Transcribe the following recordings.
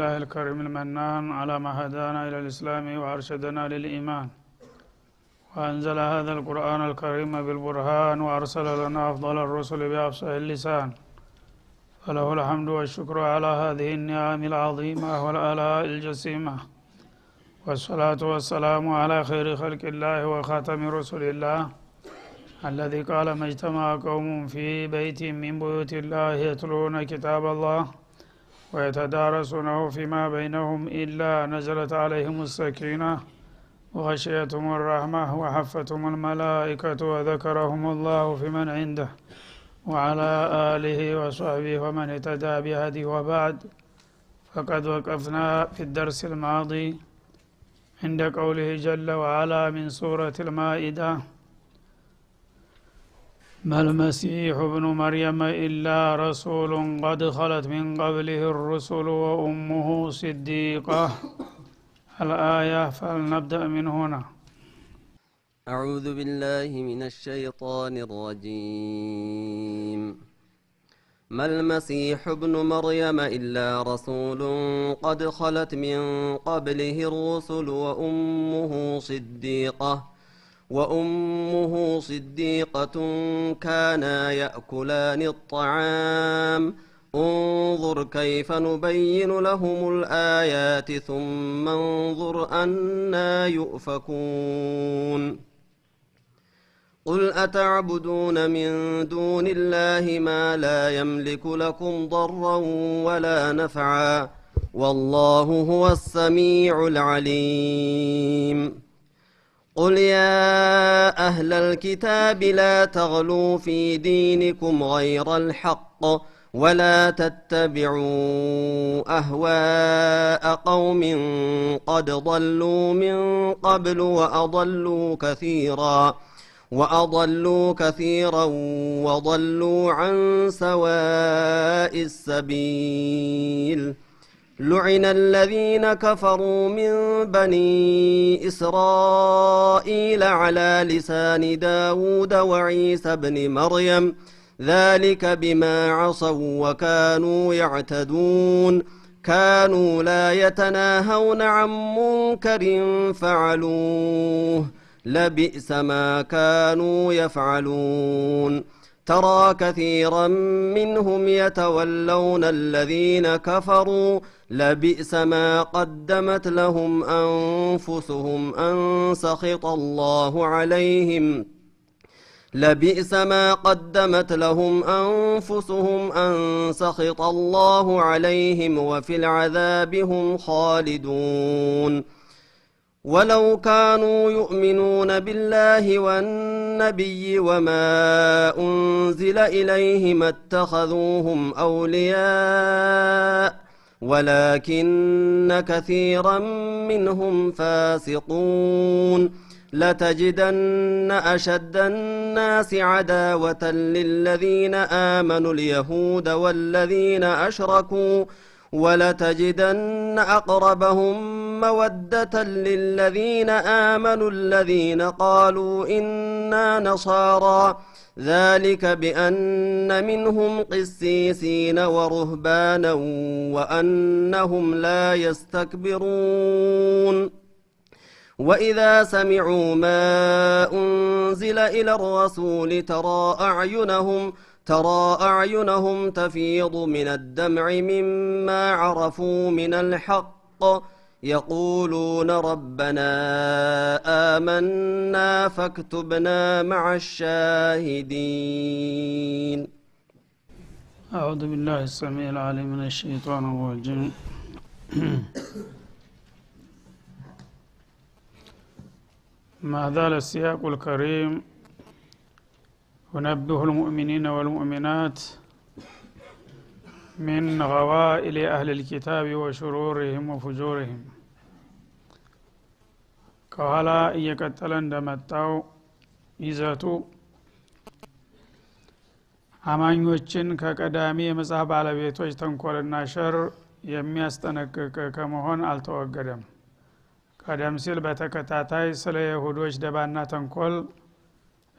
لله الكريم المنان على ما هدانا إلى الإسلام وأرشدنا للإيمان وأنزل هذا القرآن الكريم بالبرهان وأرسل لنا أفضل الرسل بأفصح اللسان فله الحمد والشكر على هذه النعم العظيمة والآلاء الجسيمة والصلاة والسلام على خير خلق الله وخاتم رسل الله الذي قال ما اجتمع قوم في بيت من بيوت الله يتلون كتاب الله ويتدارسونه فيما بينهم إلا نزلت عليهم السكينة وغشيتهم الرحمة وحفتهم الملائكة وذكرهم الله في من عنده وعلى آله وصحبه ومن اهتدى بهديه وبعد. فقد وقفنا في الدرس الماضي عند قوله جل وعلا من سورة المائدة: ما المسيح ابن مريم إلا رسول قد خلت من قبله الرسل وأمه صديقة. الآية، فلنبدأ من هنا. أعوذ بالله من الشيطان الرجيم. ما المسيح ابن مريم إلا رسول قد خلت من قبله الرسل وأمه صديقة كانا يأكلان الطعام انظر كيف نبين لهم الآيات ثم انظر أنا يؤفكون. قل أتعبدون من دون الله ما لا يملك لكم ضرا ولا نفعا والله هو السميع العليم. قل يا أهل الكتاب لا تغلوا في دينكم غير الحق ولا تتبعوا أهواء قوم قد ضلوا من قبل وأضلوا كثيرا وضلوا عن سواء السبيل. لعن الذين كفروا من بني إسرائيل على لسان داود وعيسى بن مريم ذلك بما عصوا وكانوا يعتدون كانوا لا يتناهون عن منكر فعلوه لبئس ما كانوا يفعلون. ترى كثيرا منهم يتولون الذين كفروا لبئس ما قدمت لهم أنفسهم أن سخط الله عليهم لبئس ما قدمت لهم أنفسهم أن سخط الله عليهم وفي العذاب هم خالدون. ولو كانوا يؤمنون بالله والنبي وما أنزل إليه ما اتخذوهم أولياء ولكن كثيرا منهم فاسقون. لتجدن أشد الناس عداوة للذين آمنوا اليهود والذين أشركوا ولتجدن أقربهم مودة للذين آمنوا الذين قالوا إنا نصارى ذلك بأن منهم قسيسين ورهبانا وأنهم لا يستكبرون. وإذا سمعوا ما أنزل إلى الرسول ترى أعينهم تفيض من الدمع مما عرفوا من الحق يقولون ربنا آمنا فاكتبنا مع الشاهدين. أعوذ بالله السميع العليم من الشيطان الرجيم. ما زال السياق الكريم ينبه المؤمنين والمؤمنات من غوائل أهل الكتاب وشرورهم وفجورهم كهلا يقتل እንደመጣው ይዘቱ አማኞችን ከቀዳሚ የመጽሐፍ ባለቤቶች ተንኮልና ሸር የሚያስጠነቅቅ ከመሆን አልተወገደም። ቀደም ሲል በተከታታይ ስለ ይሁዶች ደባና ተንኮል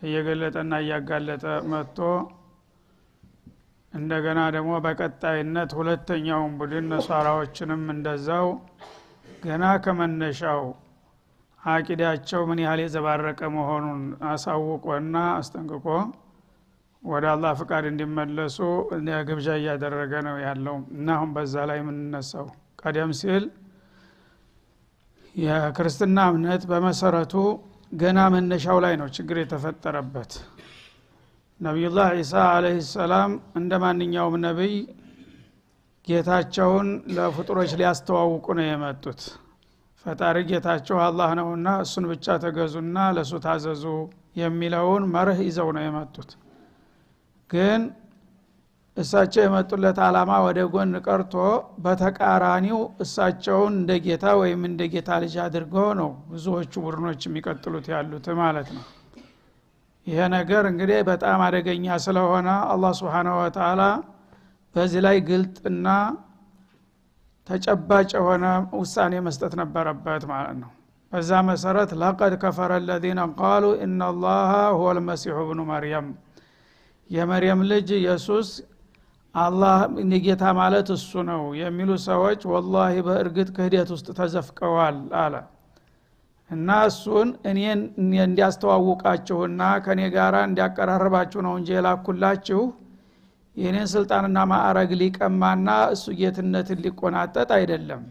እየገለጠና እያጋለጠ መጥቶ እንደገና ደግሞ በቀጣይነት ሁለተኛውን ቡድን ነሳራዎችንም እንደዛው ገና ከመነሻው አቂዳቸው ምን ያህል የዘባረቀ መሆኑን አሳውቆና አስጠንቅቆ ወደ አላህ ፍቃድ እንዲመለሱ ግብዣ እያደረገ ነው ያለው እና አሁን በዛ ላይ የምንነሳው ቀደም ሲል የክርስትና እምነት በመሰረቱ ገና መነሻው ላይ ነው ችግር የተፈጠረበት። ነብዩላህ ኢሳ አለይሂ ሰላም እንደማንኛውም ነብይ ጌታቸውን ለፍጡሮች ሊያስተዋውቁ ነው የመጡት። ፈጣሪ ጌታቸው አላህ ነውና እሱን ብቻ ተገዙና ለሱ ታዘዙ የሚለውን መርህ ይዘው ነው የመጡት። ግን እሳቸው የመጡለት ዓላማ ወደ ጎን ቀርቶ በተቃራኒው እሳቸውን እንደ ጌታ ወይም እንደ ጌታ ልጅ አድርገው ነው ብዙዎቹ ቡድኖች የሚቀጥሉት ያሉት ማለት ነው። ይሄ ነገር እንግዲህ በጣም አደገኛ ስለሆነ አላህ Subhanahu Wa Ta'ala በዚህ ላይ ግልጥና ተጨባጭ የሆነ ውሳኔ መስጠት ነበረበት ማለት ነው። በዛ መሰረት لقد كفر الذين قالوا ان الله هو المسيح ابن مريم የመርየም ልጅ ኢየሱስ አላህ ንጌታ ማለት እሱ ነው የሚሉ ሰዎች ወላሂ በእርግጥ ክህደት ውስጥ ተዘፍቀዋል አለ እና እሱን እኔን እንዲያስተዋውቃችሁና ከኔ ጋራ እንዲያቀራርባችሁ ነው እንጂ የላኩላችሁ የኔን ስልጣንና ማዕረግ ሊቀማና እሱ ጌትነትን ሊቆናጠጥ አይደለም።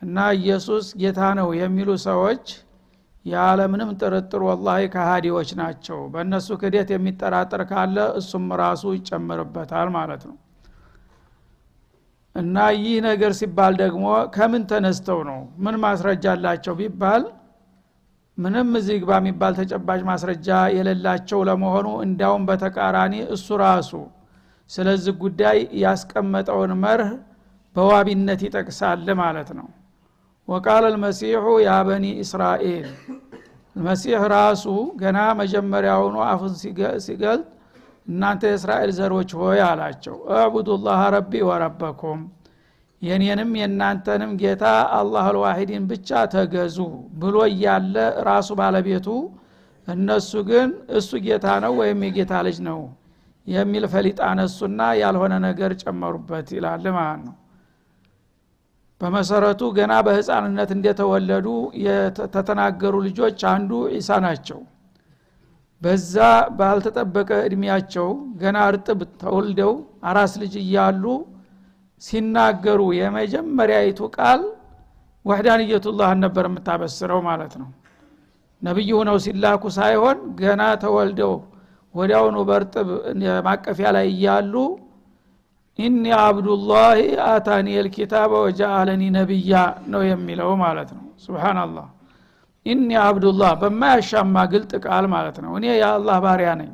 እና ኢየሱስ ጌታ ነው የሚሉ ሰዎች ያለምንም ጥርጥር ወላሂ ከሃዲዎች ናቸው። በእነሱ ክህደት የሚጠራጠር ካለ እሱም ራሱ ይጨምርበታል ማለት ነው። እና ይህ ነገር ሲባል ደግሞ ከምን ተነስተው ነው ምን ማስረጃ አላቸው ቢባል ምንም እዚህ ግባ የሚባል ተጨባጭ ማስረጃ የሌላቸው ለመሆኑ እንዳውም በተቃራኒ እሱ ራሱ ስለዚህ ጉዳይ ያስቀመጠውን መርህ በዋቢነት ይጠቅሳል ማለት ነው። وقال المسيح يا بني اسرائيل المسيح ራሱ ገና መጀመሪያውኑ አፉን ሲገልጥ እናንተ የእስራኤል ዘሮች ሆይ አላቸው አቡዱላህ ረቢ ወረበኩም የኔንም የናንተንም ጌታ አላህ አልዋሂድን ብቻ ተገዙ ብሎ ያለ ራሱ ባለቤቱ እነሱ ግን እሱ ጌታ ነው ወይም የጌታ ልጅ ነው የሚል ፈሊጥ አነሱና ያልሆነ ነገር ጨመሩበት ይላል ማለት ነው። በመሰረቱ ገና በህፃንነት እንደተወለዱ የተተናገሩ ልጆች አንዱ ኢሳ ናቸው። በዛ ባልተጠበቀ እድሜያቸው ገና እርጥብ ተወልደው አራስ ልጅ እያሉ ሲናገሩ የመጀመሪያይቱ ቃል ወህዳንየቱላህ ነበር የምታበስረው ማለት ነው። ነብዩ ነው ሲላኩ ሳይሆን ገና ተወልደው ወዲያውኑ በርጥብ ማቀፊያ ላይ እያሉ ኢኒ አብዱላህ አታኒ الكتاب وجعلني ነብያ ነው የሚለው ማለት ነው። ሱብሃንአላህ ኢኒ አብዱላህ በማያሻማ ግልጥ ቃል ማለት ነው። እኔ የአላህ ባሪያ ነኝ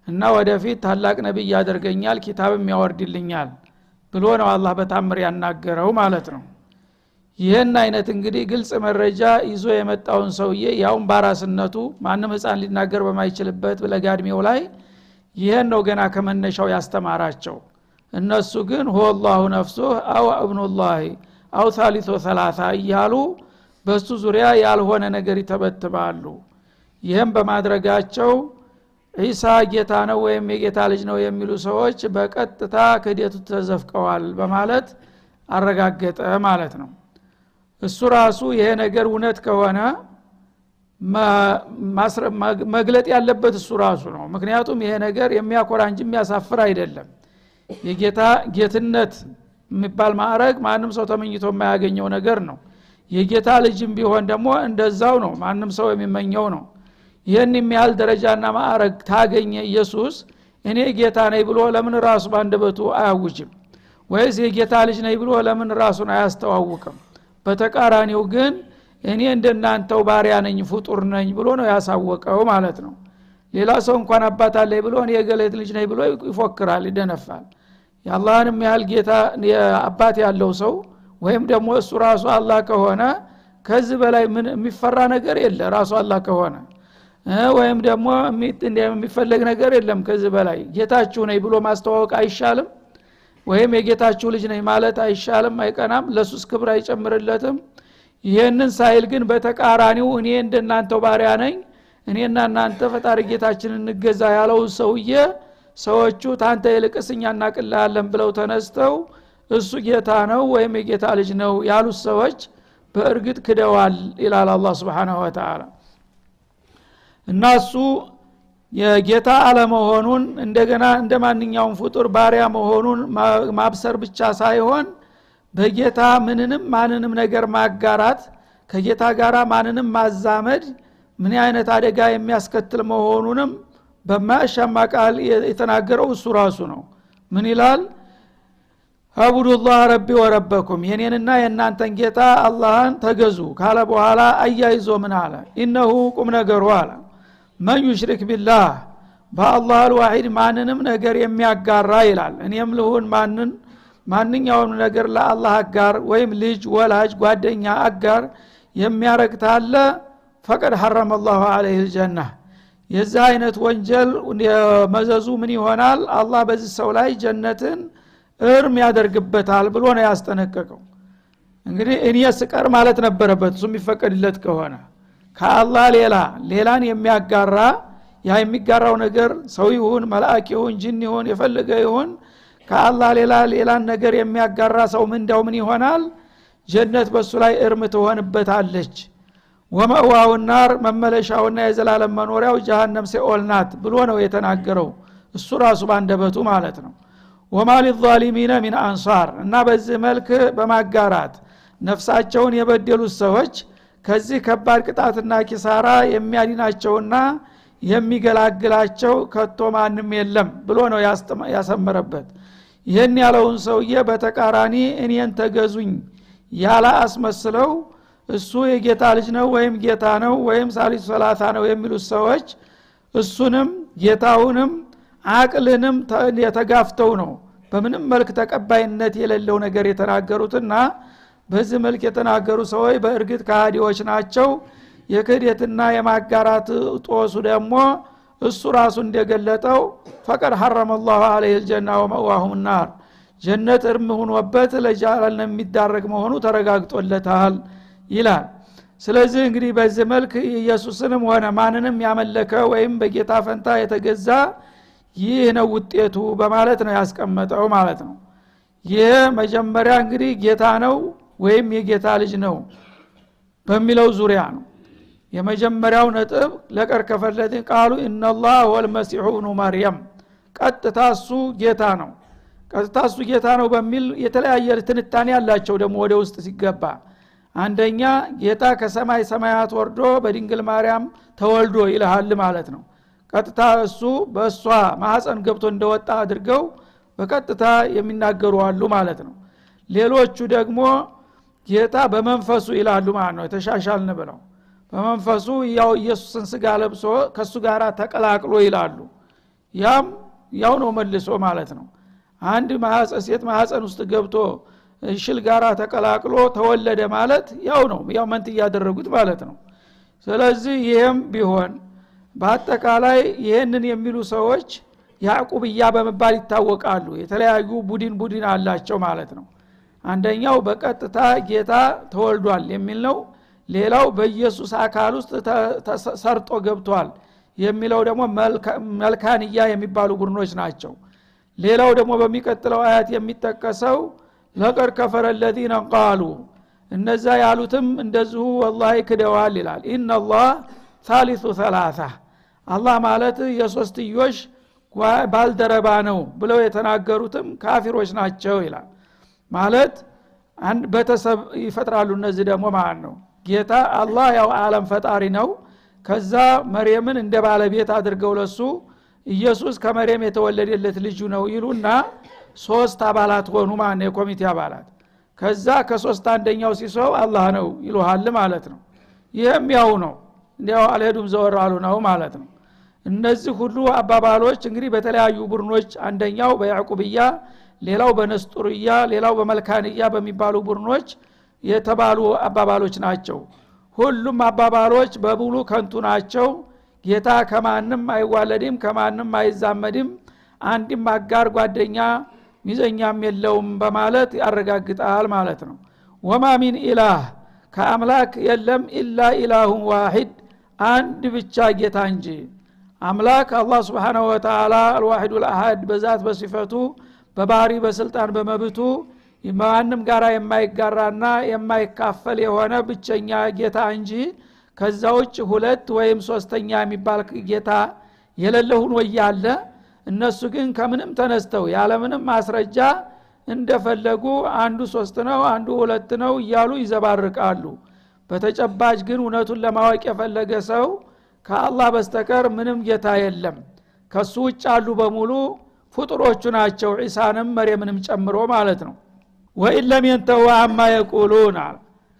እና ወደፊት ታላቅ ነብይ ያደርገኛል ኪታብም ያወርድልኛል ብሎ ነው አላህ በታምር ያናገረው ማለት ነው። ይሄን አይነት እንግዲህ ግልጽ መረጃ ይዞ የመጣውን ሰውዬ ያውን ባራስነቱ ማንም ህፃን ሊናገር በማይችልበት ለጋድሜው ላይ ይሄን ነው ገና ከመነሻው ያስተማራቸው። እነሱ ግን ሁወላሁ ነፍሱሁ አው ኢብኑላህ አው ثالث ثلاثه እያሉ በሱ ዙሪያ ያልሆነ ነገር ይተበትባሉ። ይሄን በማድረጋቸው ኢሳ ጌታ ነው ወይም የጌታ ልጅ ነው የሚሉ ሰዎች በቀጥታ ክህደቱ ተዘፍቀዋል በማለት አረጋገጠ ማለት ነው። እሱ ራሱ ይሄ ነገር እውነት ከሆነ መግለጥ ያለበት እሱ ራሱ ነው። ምክንያቱም ይሄ ነገር የሚያኮራ እንጂ የሚያሳፍር አይደለም። የጌታ ጌትነት የሚባል ማዕረግ ማንም ሰው ተመኝቶ የማያገኘው ነገር ነው። የጌታ ልጅም ቢሆን ደግሞ እንደዛው ነው፣ ማንም ሰው የሚመኘው ነው። ይሄን የሚያህል ደረጃና ማዕረግ ታገኘ ኢየሱስ እኔ ጌታ ነኝ ብሎ ለምን ራሱ ባንደበቱ አያውጅም? ወይስ የጌታ ልጅ ነኝ ብሎ ለምን ራሱን አያስተዋውቅም? በተቃራኒው ግን እኔ እንደናንተው ባሪያ ነኝ ፍጡር ነኝ ብሎ ነው ያሳወቀው ማለት ነው። ሌላ ሰው እንኳን አባት አለኝ ብሎ እኔ የገሌት ልጅ ነኝ ብሎ ይፎክራል፣ ይደነፋል። የአላህንም ያህል ጌታ አባት ያለው ሰው ወይም ደግሞ እሱ ራሱ አላህ ከሆነ ከዚህ በላይ ምን የሚፈራ ነገር የለ። ራሱ አላህ ከሆነ ወይም ደግሞ የሚፈልግ ነገር የለም ከዚህ በላይ። ጌታችሁ ነኝ ብሎ ማስተዋወቅ አይሻልም? ወይም የጌታችሁ ልጅ ነኝ ማለት አይሻልም? አይቀናም? ለሱስ ክብር አይጨምርለትም? ይሄንን ሳይል ግን በተቃራኒው እኔ እንደናንተው ባሪያ ነኝ እኔና እናንተ ፈጣሪ ጌታችንን እንገዛ ያለው ሰውዬ ሰዎቹ ታንተ ይልቅስኛ እናቀላለን ብለው ተነስተው እሱ ጌታ ነው ወይም የጌታ ልጅ ነው ያሉት ሰዎች በእርግጥ ክደዋል ይላል አላህ Subhanahu Wa Ta'ala። እናሱ የጌታ አለመሆኑን እንደገና እንደማንኛውም ፍጡር ባሪያ መሆኑን ማብሰር ብቻ ሳይሆን በጌታ ምንንም ማንንም ነገር ማጋራት ከጌታ ጋራ ማንንም ማዛመድ ምን አይነት አደጋ የሚያስከትል መሆኑንም በማሻማ ቃል የተናገረው እሱ ራሱ ነው። ምን ይላል? አቡዱላህ ረቢ ወረበኩም የኔንና የናንተን ጌታ አላህን ተገዙ ካለ በኋላ አያይዞ ምን አለ? ኢነሁ ቁም ነገሩ አለ ማን ይሽርክ ቢላህ በአላህ الواحد ማንንም ነገር የሚያጋራ ይላል። እኔም ልሁን ማንኛውም ነገር ለአላህ አጋር ወይም ልጅ ወላጅ ጓደኛ አጋር የሚያረክታለ فقد حرم الله عليه الجنه የዛ አይነት ወንጀል መዘዙ ምን ይሆናል? አላህ በዚህ ሰው ላይ ጀነትን እርም ያደርግበታል ብሎ ነው ያስጠነቀቀው። እንግዲህ እኔ ስቀር ማለት ነበረበት እሱ የሚፈቀድለት ከሆነ ከአላህ ሌላን የሚያጋራ ያ የሚጋራው ነገር ሰው ይሁን መልአክ ይሁን ጂን ይሁን የፈለገ ይሁን ከአላህ ሌላን ነገር የሚያጋራ ሰው ምንዳው ምን ይሆናል? ጀነት በሱ ላይ እርም ትሆንበታለች። ወመዋው النار መመለሻውና የዘላለም መኖሪያው ጀሃነም ሲኦል ናት ብሎ ነው የተናገረው እሱ ራሱ ባንደበቱ ማለት ነው። ወማ للظالمين من انصار እና በዚህ መልክ በማጋራት ነፍሳቸውን የበደሉት ሰዎች ከዚህ ከባድ ቅጣትና ኪሳራ የሚያድናቸውና የሚገላግላቸው ከቶ ማንም የለም ብሎ ነው ያሰመረበት። ይሄን ያለውን ሰውዬ በተቃራኒ እኔን ተገዙኝ ያላ አስመስለው እሱ የጌታ ልጅ ነው ወይም ጌታ ነው ወይም ሳሊስ ሰላሳ ነው የሚሉት ሰዎች እሱንም ጌታውንም አቅልንም የተጋፍተው ነው በምንም መልክ ተቀባይነት የሌለው ነገር የተናገሩትና በዚህ መልክ የተናገሩ ሰዎች በእርግጥ ካዲዎች ናቸው። የክህደትና የማጋራት ጦሱ ደግሞ እሱ ራሱ እንደገለጠው فقد حرم الله عليه الجنه ومأواهم النار ጀነት እርም ሆኖበት ለጀሃነም የሚዳረግ መሆኑ ተረጋግጦለታል ይላል። ስለዚህ እንግዲህ በዚህ መልክ ኢየሱስንም ሆነ ማንንም ያመለከ ወይም በጌታ ፈንታ የተገዛ ይህ ነው ውጤቱ በማለት ነው ያስቀመጠው ማለት ነው። ይህ መጀመሪያ እንግዲህ ጌታ ነው ወይም የጌታ ልጅ ነው በሚለው ዙሪያ ነው የመጀመሪያው ነጥብ። ለቀር ከፈለትን ቃሉ ኢነላህ ወልመሲሑ ኢብኑ መርየም ቀጥታሱ ጌታ ነው ቀጥታሱ ጌታ ነው በሚል የተለያየ ትንታኔ ያላቸው ደግሞ ወደ ውስጥ ሲገባ አንደኛ ጌታ ከሰማይ ሰማያት ወርዶ በድንግል ማርያም ተወልዶ ይልሃል ማለት ነው። ቀጥታ እሱ በሷ ማህፀን ገብቶ እንደወጣ አድርገው በቀጥታ የሚናገሩ አሉ ማለት ነው። ሌሎቹ ደግሞ ጌታ በመንፈሱ ይላሉ ማለት ነው የተሻሻልን ብለው በመንፈሱ ያው ኢየሱስን ስጋ ለብሶ ከሱ ጋራ ተቀላቅሎ ይላሉ። ያው ነው መልሶ ማለት ነው። አንድ ሴት ማህፀን ውስጥ ገብቶ ሽል ጋራ ተቀላቅሎ ተወለደ ማለት ያው ነው ያው መንት ያደረጉት ማለት ነው። ስለዚህ ይሄም ቢሆን በአጠቃላይ ይሄንን የሚሉ ሰዎች ያዕቆብያ በመባል ይታወቃሉ። የተለያዩ ቡድን አላቸው ማለት ነው። አንደኛው በቀጥታ ጌታ ተወልዷል የሚል ነው። ሌላው በኢየሱስ አካል ውስጥ ሰርጦ ገብቷል የሚለው ደግሞ መልካንያ የሚባሉ ቡድኖች ናቸው። ሌላው ደግሞ በሚቀጥለው አያት የሚጠቀሰው ለቀር ከፈረ الذين قالوا እነዛ ያሉትም እንደዚሁ والله ክደዋል ይላል። ኢነላህ ثالث ثلاثه አላህ ማለት የሶስትዮሽ ባልደረባ ነው ብለው የተናገሩትም ካፊሮች ናቸው ይላል። ማለት አንድ በተሰብ ይፈጥራሉ እነዚህ ደግሞ ማለት ነው። ጌታ አላህ ያው ዓለም ፈጣሪ ነው። ከዛ መርየምን እንደ ባለቤት አድርገው ለሱ ኢየሱስ ከመርየም የተወለደለት ልጅ ነው ይሉና ሶስት አባላት ሆኑ ማለት የኮሚቴ አባላት። ከዛ ከሶስት አንደኛው ሲሰው አላህ ነው ይሉሃል ማለት ነው። ይሄም ያው ነው እንዲያው አልሄዱም ዘወራሉ ነው ማለት ነው። እነዚህ ሁሉ አባባሎች እንግዲህ በተለያዩ ቡድኖች አንደኛው በያዕቆብያ ሌላው በነስጡርያ ሌላው በመልካንያ በሚባሉ ቡድኖች የተባሉ አባባሎች ናቸው። ሁሉም አባባሎች በሙሉ ከንቱ ናቸው። ጌታ ከማንም አይዋለድም ከማንም አይዛመድም አንድም አጋር ጓደኛ ሚዘኛም የለውም በማለት ያረጋግጣል ማለት ነው። ወማ ሚን ኢላህ ከአምላክ የለም ኢላ ኢላሁ ዋሂድ አንድ ብቻ ጌታ እንጂ አምላክ አላህ Subhanahu Wa Ta'ala الواحد الأحد በዛት በሲፈቱ በባህሪ በስልጣን በመብቱ ማንም ጋራ የማይጋራና የማይካፈል የሆነ ብቸኛ ጌታ እንጂ ከዛውጭ ሁለት ወይም ሶስተኛ የሚባል ጌታ የሌለውን ወያለ እነሱ ግን ከምንም ተነስተው ያለምንም ማስረጃ እንደፈለጉ አንዱ ሶስት ነው አንዱ ሁለት ነው እያሉ ይዘባርቃሉ በተጨባጭ ግን እውነቱን ለማወቅ የፈለገ ሰው ከአላህ በስተቀር ምንም ጌታ የለም ከሱ ውጭ ያሉ በሙሉ ፍጡሮቹ ናቸው ኢሳንም መርየምንም ጨምሮ ማለት ነው ወኢለም ينتهوا عما يقولون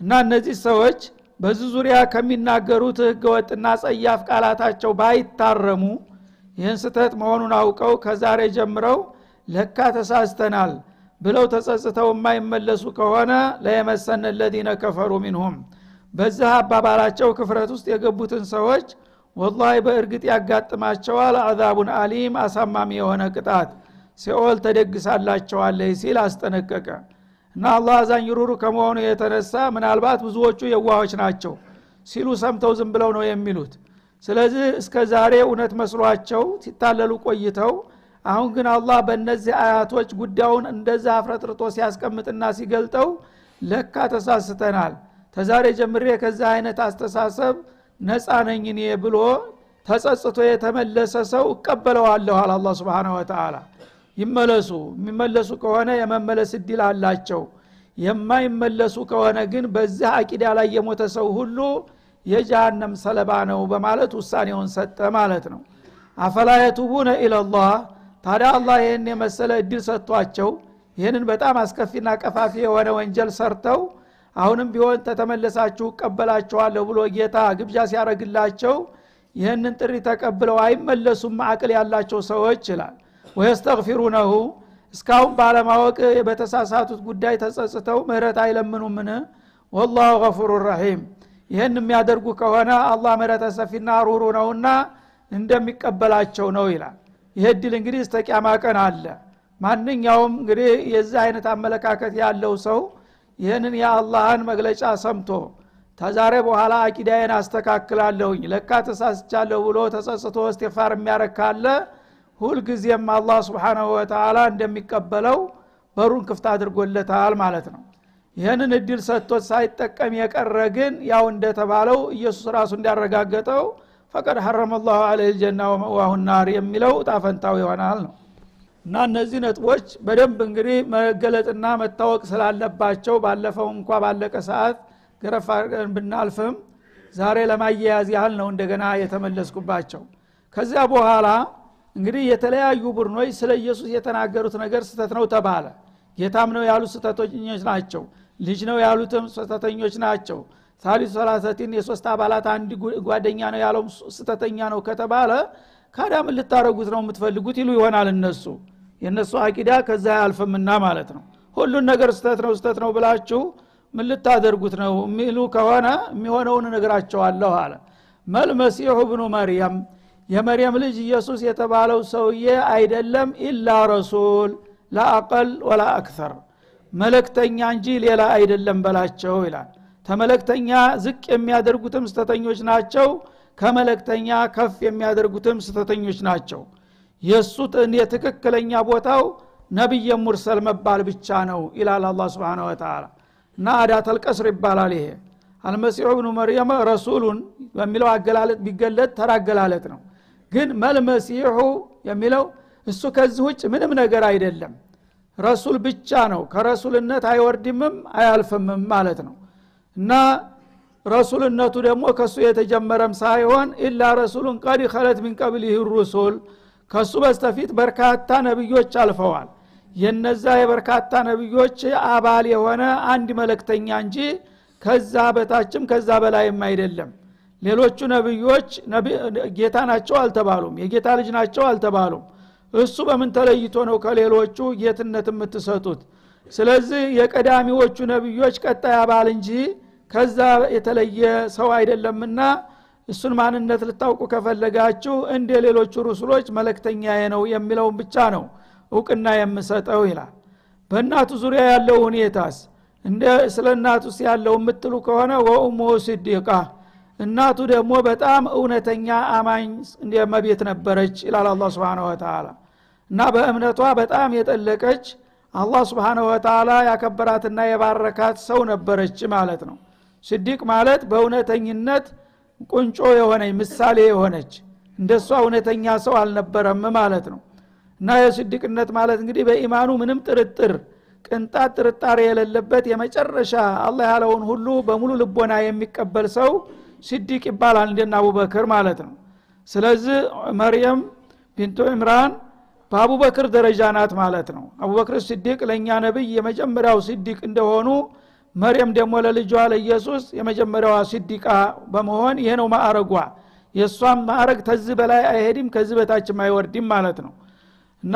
እና እነዚህ ሰዎች በዚህ ዙሪያ ከሚናገሩት ህገወጥና ጸያፍ ቃላታቸው ባይታረሙ ይህን ስተት መሆኑን አውቀው ከዛሬ ጀምረው ለካ ተሳስተናል ብለው ተጸጽተው የማይመለሱ ከሆነ ለየመሰነ الذين كفروا منهم በዛ አባባላቸው ክፍረት ውስጥ የገቡትን ሰዎች ወላሂ በእርግጥ ያጋጥማቸዋል አዛቡን አሊም አሳማሚ የሆነ ቅጣት ሲኦል ተደግሳላቸዋል ሲል አስጠነቀቀ እና አላህ አዛኝ ሩሩ ከመሆኑ የተነሳ ምናልባት ብዙዎቹ የዋሆች ናቸው ሲሉ ሰምተው ዝም ብለው ነው የሚሉት ስለዚህ እስከ ዛሬ እውነት መስሏቸው ሲታለሉ ቆይተው አሁን ግን አላህ በእነዚህ አያቶች ጉዳዩን እንደዛ አፍረጥርጦ ሲያስቀምጥና ሲገልጠው ለካ ተሳስተናል ተዛሬ ጀምሬ ከዛ አይነት አስተሳሰብ ነፃ ነኝ እኔ ብሎ ተጸጽቶ የተመለሰ ሰው እቀበለዋለሁ አለ አላህ Subhanahu Wa Ta'ala ይመለሱ የሚመለሱ ከሆነ የመመለስ እድል አላቸው የማይመለሱ ከሆነ ግን በዛ አቂዳ ላይ የሞተ ሰው ሁሉ የጀሃነም ሰለባ ነው በማለት ውሳኔውን ሰጠ ማለት ነው አፈላ የቱቡነ ኢላላህ ታዲያ አላህ ይሄን የመሰለ እድል ሰጥቷቸው ይሄንን በጣም አስከፊና ቀፋፊ የሆነ ወንጀል ሰርተው አሁንም ቢሆን ተተመለሳችሁ ቀበላችኋለሁ ብሎ ጌታ ግብዣ ሲያረግላቸው ይሄንን ጥሪ ተቀብለው አይመለሱም አቅል ያላቸው ሰዎች ይላል ወይስተግፊሩነሁ እስካሁን ባለማወቅ በተሳሳቱት ጉዳይ ተጸጽተው ምህረት አይለምኑምን والله غفور رحيم ይሄን የሚያደርጉ ከሆነ አላህ ምህረት ሰፊና ሩሩ ነውና እንደሚቀበላቸው ነው ይላል ይሄ ድል እንግዲህ እስከ ቂያማ ቀን አለ ማንኛውም እንግዲህ የዛ አይነት አመለካከት ያለው ሰው ይሄንን የአላህን መግለጫ ሰምቶ ተዛሬ በኋላ አቂዳዬን አስተካክላለሁኝ ለካ ተሳስቻለሁ ብሎ ተጸጽቶ እስትግፋር የሚያረካለ ሁሉ ጊዜም አላህ Subhanahu Wa Ta'ala እንደሚቀበለው በሩን ክፍት አድርጎለታል ማለት ነው ይሄንን እድል ሰጥቶት ሳይጠቀም የቀረ ግን ያው እንደተባለው ኢየሱስ ራሱ እንዲያረጋገጠው فقد حرم الله عليه الجنة ومأواه النار የሚለው ጣፈንታው ይሆናል ነው እና እነዚህ ነጥቦች በደንብ እንግዲህ መገለጥና መታወቅ ስላለባቸው ባለፈው እንኳን ባለቀ ሰዓት ገረፋን ብናልፍም ዛሬ ለማያያዝ ያህል ነው እንደገና የተመለስኩባቸው ከዚያ በኋላ እንግዲህ የተለያዩ ቡድኖች ስለ ኢየሱስ የተናገሩት ነገር ስተት ነው ተባለ ጌታም ነው ያሉት ስተቶኞች ናቸው ልጅ ነው ያሉትም ስተተኞች ናቸው ሳሊስ ሰላሰቲን የሶስት አባላት አንድ ጓደኛ ነው ያለው ስተተኛ ነው ከተባለ ካዳም ልታረጉት ነው የምትፈልጉት ይሉ ይሆናል እነሱ የነሱ አቂዳ ከዛ ያልፈምና ማለት ነው ሁሉን ነገር ስተት ነው ብላችሁ ምን ልታደርጉት ነው የሚሉ ከሆነ የሚሆነውን ነገራቸዋለሁ አለ መልመሲሁ ኢብኑ መርየም የመርየም ልጅ ኢየሱስ የተባለው ሰውዬ አይደለም ኢላ ረሱል ላአቀል ወላ አክተር መልእክተኛ እንጂ ሌላ አይደለም በላቸው ይላል ተመልእክተኛ ዝቅ የሚያደርጉትም ስተተኞች ናቸው ከመልእክተኛ ከፍ የሚያደርጉትም ስተተኞች ናቸው የሱ የትክክለኛ ቦታው ነብይ ሙርሰል መባል ብቻ ነው ኢላል አላህ Subhanahu Wa Ta'ala እና አዳተል ቀስር ይባላል ይሄ አልመሲሁ ኢብኑ መርየም ረሱሉን በሚለው አገላለጥ ቢገለጥ ተራገላለጥ ነው ግን መልመሲሁ የሚለው እሱ ከዚህ ውጭ ምንም ነገር አይደለም ረሱል ብቻ ነው ከረሱልነት አይወርድምም አያልፍምም ማለት ነው እና ረሱልነቱ ደግሞ ከሱ የተጀመረም ሳይሆን ኢላ ረሱሉን ቀድ خلت من قبله الرسل ከሱ በስተፊት በርካታ ነብዮች አልፈዋል የነዛ የበርካታ ነብዮች አባል የሆነ አንድ መልእክተኛ እንጂ ከዛ በታችም ከዛ በላይም አይደለም ሌሎቹ ነብዮች ጌታ ናቸው አልተባሉም የጌታ ልጅ ናቸው አልተባሉም እሱ በምን ተለይቶ ነው ከሌሎቹ ጌትነት የምትሰጡት ስለዚህ የቀዳሚዎቹ ነብዮች ቀጣይ አባል እንጂ ከዛ የተለየ ሰው አይደለምና እሱን ማንነት ልታውቁ ከፈለጋችሁ እንደ ሌሎቹ ሩሱሎች መልእክተኛዬ ነው የሚለው ብቻ ነው እውቅና የምሰጠው ይላል በእናቱ ዙሪያ ያለው ሁኔታስ እንደ ስለናቱስ ያለው የምትሉ ከሆነ ወኡሙ ሲዲቃ እናቱ ደግሞ በጣም እውነተኛ አማኝ እንደመቤት ነበረች ይላል አላህ Subhanahu Wa Ta'ala እና በእምነቷ በጣም የጠለቀች አላህ Subhanahu Wa Ta'ala ያከበራትና የባረካት ሰው ነበረች ማለት ነው ሲዲቅ ማለት በእውነተኝነት ቁንጮ የሆነች ምሳሌ የሆነች እንደሷ እውነተኛ ሰው አልነበረም ማለት ነው እና የሲዲቅነት ማለት እንግዲህ በኢማኑ ምንም ጥርጥር ቅንጣት ጥርጣሬ የሌለበት የመጨረሻ አላህ ያለውን ሁሉ በሙሉ ልቦና የሚቀበል ሰው ሲዲቅ ይባላል እንደና አቡበክር ማለት ነው ስለዚህ መርየም ቢንቱ ኢምራን በአቡበክር ደረጃ ናት ማለት ነው አቡበክር ሲዲቅ ለኛ ነብይ የመጀመሪያው ሲዲቅ እንደሆኑ መርየም ደግሞ ለልጇ ለኢየሱስ የመጀመሪያዋ ሲዲቃ በመሆን ይሄ ነው ማዕረጓ የሷም ማዕረግ ተዚህ በላይ አይሄድም ከዚህ በታችም አይወርድም ማለት ነው እና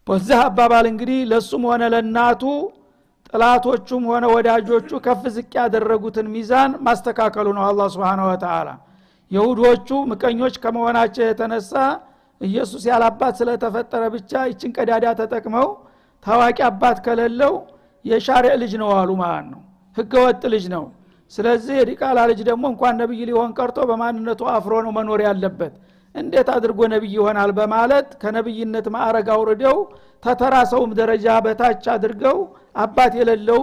በዛ አባባል እንግዲህ ለሱም ሆነ ለናቱ ጥላቶቹም ሆነ ወዳጆቹ ከፍ ዝቅ ያደረጉትን ሚዛን ማስተካከሉ ነው አላህ Subhanahu Wa Ta'ala ይሁዶቹ ምቀኞች ከመሆናቸው የተነሳ ኢየሱስ ያላባት ስለተፈጠረ ብቻ ይችን ቀዳዳ ተጠቅመው ታዋቂ አባት ከሌለው የሻሪዕ ልጅ ነው አሉ ማለት ነው ህገወጥ ልጅ ነው ስለዚህ የዲቃላ ልጅ ደግሞ እንኳን ነብይ ሊሆን ቀርቶ በማንነቱ አፍሮ ነው መኖር ያለበት እንዴት አድርጎ ነብይ ይሆናል በማለት ከነብይነት ማዕረግ አውርደው ተተራሰውም ደረጃ በታች አድርገው አባት የሌለው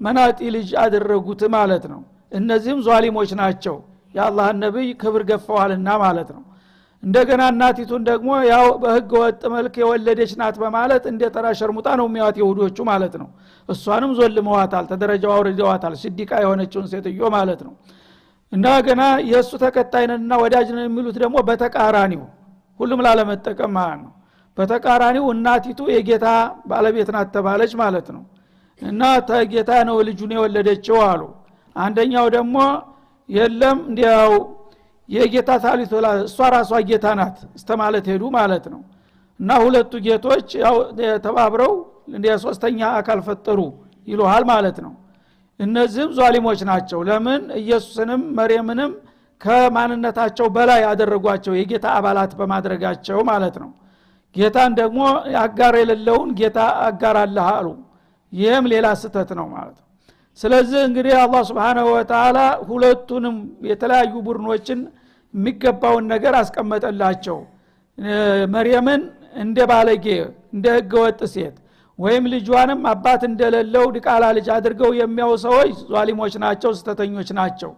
መናጢ ልጅ አደረጉት ማለት ነው እነዚህም ዟሊሞች ናቸው የአላህ ነብይ ክብር ገፈዋልና ማለት ነው እንደገና እናቲቱን ደግሞ ያው በህግ ወጥ መልክ የወለደች ናት በማለት እንደ ተራ ሸርሙጣ ነው የሚያዩት ይሁዶቹ ማለት ነው እሷንም ዞልመዋታል ተደረጃው አውርደዋታል ሲዲቃ የሆነችውን ሴትዮ ማለት ነው እንደገና የሱ ተከታይነና ወዳጅነን የሚሉት ደግሞ በተቃራኒው ሁሉም ላለመጠቀም ማለት ነው በተቃራኒው እናቲቱ የጌታ ባለቤት ናት ተባለች ማለት ነው እና ተጌታ ነው ልጁን የወለደችው አሉ አንደኛው ደግሞ የለም እንዲያው የጌታ ታሊቶላ እሷ ራሷ ጌታ ናት እስተማለት ሄዱ ማለት ነው እና ሁለቱ ጌቶች ያው ተባብረው እንደ ሶስተኛ አካል ፈጠሩ ይሉሃል ማለት ነው እነዚህም ዟሊሞች ናቸው ለምን ኢየሱስንም መርየምንም ከማንነታቸው በላይ ያደረጓቸው የጌታ አባላት በማድረጋቸው ማለት ነው ጌታን ደግሞ አጋር የሌለውን ጌታ አጋር አለህ አሉ ይሄም ሌላ ስተት ነው ማለት ነው ስለዚህ እንግዲህ አላህ Subhanahu Wa Ta'ala ሁለቱንም የተለያዩ ቡድኖችን የሚገባውን ነገር አስቀመጠላቸው መርየምን እንደ ባለጌ እንደ ህገወጥ ሴት ወይም ልጇንም አባት እንደሌለው ዲቃላ ልጅ አድርገው የሚያው ሰዎች ዟሊሞች ናቸው ስተተኞች ናቸው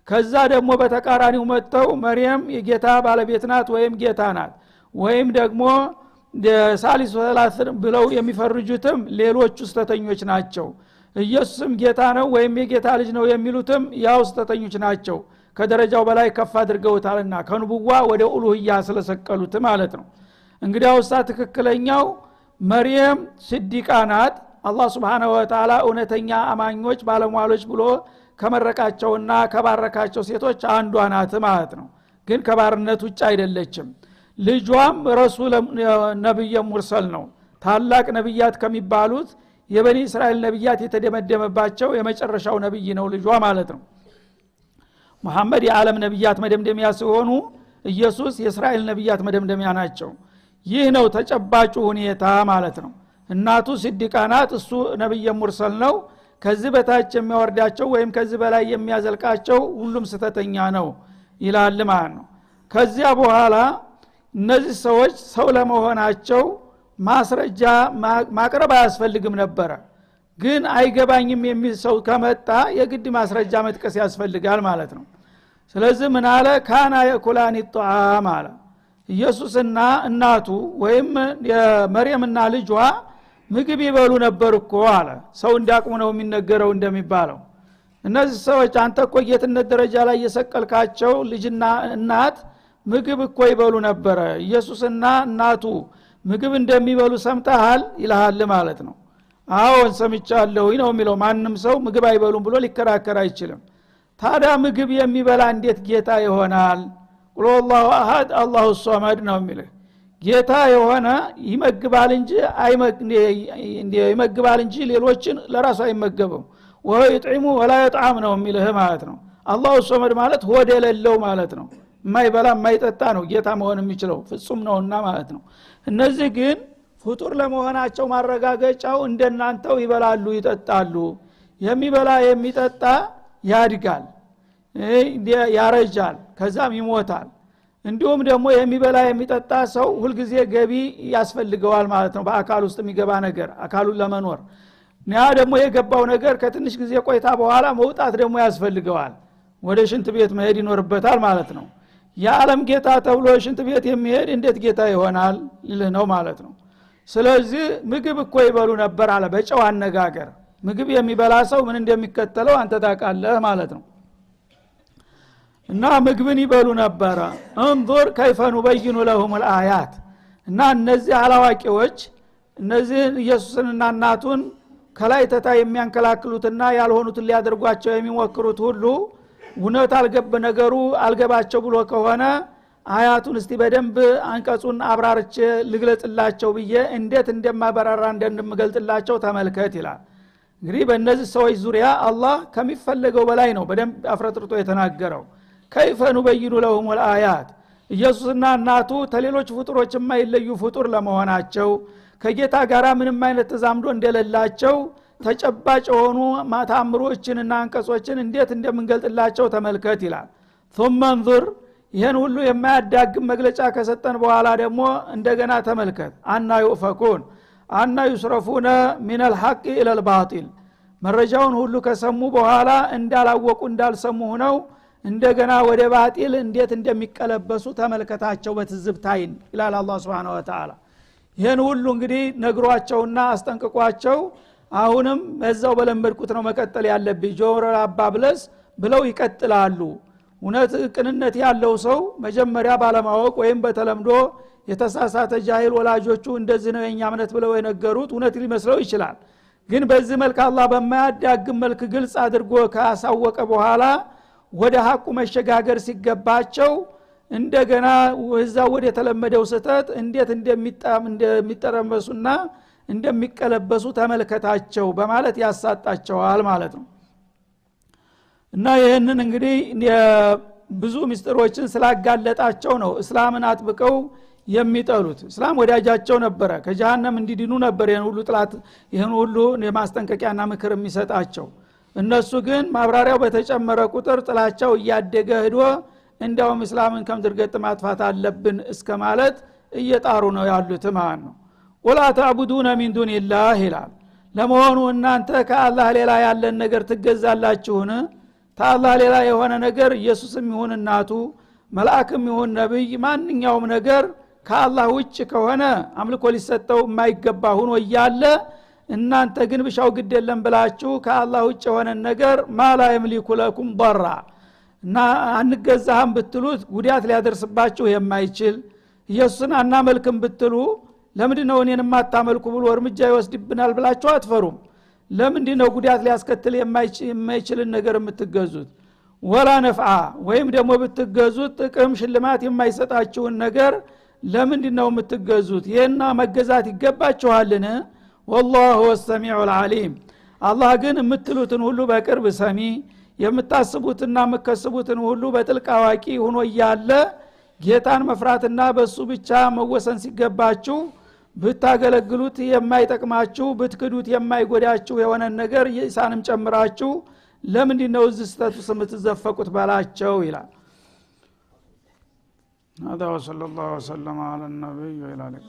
ከዛ ደግሞ በተቃራኒው መጥተው መርየም የጌታ ባለቤት ናት ወይም ጌታ ናት ወይም ደግሞ ሳሊስ ወላስ ብለው የሚፈርጁትም ሌሎች ስተተኞች ናቸው ኢየሱስም ጌታ ነው ወይም የጌታ ልጅ ነው የሚሉትም ያው ስተተኞች ናቸው ከደረጃው በላይ ከፍ አድርገውታልና ከንቡዋ ወደ ኡሉህያ ስለሰቀሉት ማለት ነው እንግዲያው ትክክለኛው መርየም ሲዲቃ ናት አላህ Subhanahu Wa Ta'ala እውነተኛ አማኞች ባለሟሎች ብሎ ከመረቃቸውና ከባረካቸው ሴቶች አንዷ ናት ማለት ነው ግን ከባርነት ውጭ አይደለችም ልጇም ረሱል ነብይ ሙርሰል ነው ታላቅ ነብያት ከሚባሉት የበኒ እስራኤል ነብያት የተደመደመባቸው የመጨረሻው ነብይ ነው ልጇ ማለት ነው መሐመድ የዓለም ነብያት መደምደሚያ ሲሆኑ ኢየሱስ የእስራኤል ነብያት መደምደሚያ ናቸው ይህ ነው ተጨባጩ ሁኔታ ማለት ነው እናቱ ሲዲቃ ናት እሱ ነብይ ሙርሰል ነው ከዚህ በታች የሚያወርዳቸው ወይም ከዚህ በላይ የሚያዘልቃቸው ሁሉም ስተተኛ ነው ይላል ማለት ነው ከዚያ በኋላ እነዚህ ሰዎች ሰው ለመሆናቸው ማስረጃ ማቅረብ አያስፈልግም ነበር ግን አይገባኝም የሚል ሰው ከመጣ የግድ ማስረጃ መጥቀስ ያስፈልጋል ማለት ነው ስለዚህ ምን አለ ካና የኩላኒ ጧም አለ ኢየሱስና እናቱ ወይም የመርየምና ልጇ ምግብ ይበሉ ነበር እኮ አለ ሰው እንዲያቅሙ ነው የሚነገረው እንደሚባለው እነዚህ ሰዎች አንተ እኮ ጌትነት ደረጃ ላይ የሰቀልካቸው ልጅና እናት ምግብ እኮ ይበሉ ነበር ኢየሱስና እናቱ ምግብ እንደሚበሉ ሰምተሃል ይልሃል ማለት ነው አዎን ሰምቻለሁ ነው የሚለው ማንንም ሰው ምግብ አይበሉም ብሎ ሊከራከር አይችልም ታዲያ ምግብ የሚበላ እንዴት ጌታ ይሆናል ቁል ሁወላሁ አሐድ አላሁ ሶመድ ነው የሚለው ጌታ የሆነ ይመግባል እንጂ ሌሎችን ለራሱ አይመገበው ወይ ይጥዒሙ ወላ ይጥዓም ነው የሚለው ማለት ነው አላሁ ሶመድ ማለት ሆድ የሌለው ማለት ነው የማይበላ የማይጠጣ ነው ጌታ መሆን የሚችለው ፍጹም ነውና ማለት ነው እነዚህ ግን ፍጡር ለመሆናቸው ማረጋገጫው እንደናንተው ይበላሉ ይጠጣሉ የሚበላ የሚጠጣ ያድጋል ያረጃል ከዛም ይሞታል እንዲሁም ደግሞ የሚበላ የሚጠጣ ሰው ሁሉ ጊዜ ገቢ ያስፈልገዋል ማለት ነው በአካል ውስጥ የሚገባ ነገር አካሉን ለመኖር ያ ደግሞ የገባው ነገር ከትንሽ ጊዜ ቆይታ በኋላ መውጣት ደግሞ ያስፈልገዋል ወደ ሽንት ቤት መሄድ ይኖርበታል ማለት ነው የዓለም ጌታ ተብሎ ሽንት ቤት የሚሄድ እንዴት ጌታ ይሆናል ነው ማለት ነው ስለዚህ ምግብ እኮ ይበሉ ነበር አለ በጨው አነጋገር ምግብ የሚበላ ሰው ምን እንደሚከተለው አንተ ታውቃለህ ማለት ነው እና ምግብን ይበሉ ነበር እንظر كيف نبين لهم الآيات እና እነዚህ አላዋቂዎች እነዚህ ኢየሱስንና እናቱን ከላይ ተታ የሚያንከላክሉትና ያልሆኑትን ሊያደርጓቸው የሚሞክሩት ሁሉ እውነት አልገብ ነገሩ አልገባቸው ብሎ ከሆነ አያቱን እስቲ በደንብ አንቀጹን አብራርቼ ልግለጽላቸው ብዬ እንዴት እንደማበራራ እንደምገልጽላቸው ተመልከት ይላል እንግዲህ በእነዚህ ሰዎች ዙሪያ አላህ ከሚፈልገው በላይ ነው በደንብ አፍረጥርጦ የተናገረው كيف نبين لهم الآيات ኢየሱስና እናቱ ተሌሎች ፍጡሮች የማይለዩ ፍጡር ለመሆናቸው ከጌታ ጋራ ምንም አይነት ተዛምዶ እንደሌላቸው ተጨባጭ ሆኑ ማታምሮችንና አንቀጾችን እንዴት እንደምንገልጥላቸው ተመልከት ይላል ثم انظر ይሄን ሁሉ የማያዳግም መግለጫ ከሰጠን በኋላ ደግሞ እንደገና ተመልከት አና ይፈኩን አና ይስረፉነ من الحق الى الباطل መረጃውን ሁሉ ከሰሙ በኋላ እንዳላወቁ እንዳልሰሙ ሆነው እንደገና ወደ ባጢል እንዴት እንደሚቀለበሱ ተመልከታቸው በትዝብታይን ይላል አላህ Subhanahu Wa Ta'ala ይሄን ሁሉ እንግዲህ ነግሯቸውና አስጠንቅቋቸው አሁንም በዛው በለመድኩት ነው መቀጠል ያለብኝ ጆሮ አባብለስ ብለው ይቀጥላሉ እውነት ቅንነት ያለው ሰው መጀመሪያ ባለማወቅ ወይም በተለምዶ የተሳሳተ ጃሂል ወላጆቹ እንደዚህ ነው የኛ እምነት ብለው የነገሩት እውነት ሊመስለው ይችላል ግን በዚህ መልኩ አላህ በማያዳግም መልኩ ግልጽ አድርጎ ካሳወቀ በኋላ ወደ ሐቁ መሸጋገር ሲገባቸው እንደገና ወዛው ወደ ተለመደው ስህተት እንዴት እንደሚጠረመሱና እንደሚቀለበሱ ተመልከታቸው በማለት ያሳጣቸዋል ማለት ነው እና ይሄንን እንግዲህ ብዙ ምስጢሮችን ስላጋለጣቸው ነው እስላምን አጥብቀው የሚጠሉት እስላም ወዳጃቸው ነበረ ከጀሃነም እንዲድኑ ነበር ይሄን ሁሉ ጥላት ይሄን ሁሉ የማስጠንቀቂያና ምክር የሚሰጣቸው እነሱ ግን ማብራሪያው በተጨመረ ቁጥር ጥላቸው እያደገ ሄዶ እንዲያውም እስላምን ከምድርገጥ ማጥፋት አለብን እስከ ማለት እየጣሩ ነው ያሉት ማለት ነው ወላ ተዕቡዱነ ሚን ዱኒላህ ይላል ለመሆኑ እናንተ ከአላህ ሌላ ያለን ነገር ትገዛላችሁን ከአላህ ሌላ የሆነ ነገር ኢየሱስም ይሁን እናቱ መልአክም ይሁን ነብይ ማንኛውም ነገር ከአላህ ውጭ ከሆነ አምልኮ ሊሰጠው የማይገባ ሆኖ እያለ እናንተ ግን ብሻው ግድ የለም ብላችሁ ከአላህ ውጭ የሆነ ነገር ማላ የምሊኩ ለኩም ضራ እና አንገዛህም ብትሉት ጉዳት ሊያደርስባችሁ የማይችል ኢየሱስን አናመልክም ብትሉ ለምንድነው እኔን ማታመልኩ ብሎ እርምጃ ይወስድብናል ብላችሁ አትፈሩም ለምንድነው ጉዳት ሊያስከትል የማይችል ነገር የምትገዙት ወላ ነፍዓ ወይም ደግሞ ብትገዙት ጥቅም ሽልማት የማይሰጣችሁን ነገር ለምንድነው የምትገዙት ይሄና መገዛት ይገባችኋልን والله هو السميع العليم الله ግን የምትሉትን ሁሉ በቅርብ ሰሚ የምታስቡትና መከስቡትን ሁሉ በጥልቅ አዋቂ ሆኖ ያለ ጌታን መፍራትና በሱ ብቻ መወሰን ሲገባችሁ ብታገለግሉት የማይጠቅማችሁ ብትክዱት የማይጎዳችሁ የሆነ ነገር ኢሳንም ጨምራችሁ ለምንድነው እዚህ ስህተት የምትዘፈቁት ባላቸው ይላል هذا وصلى الله وسلم على النبي وعلى اله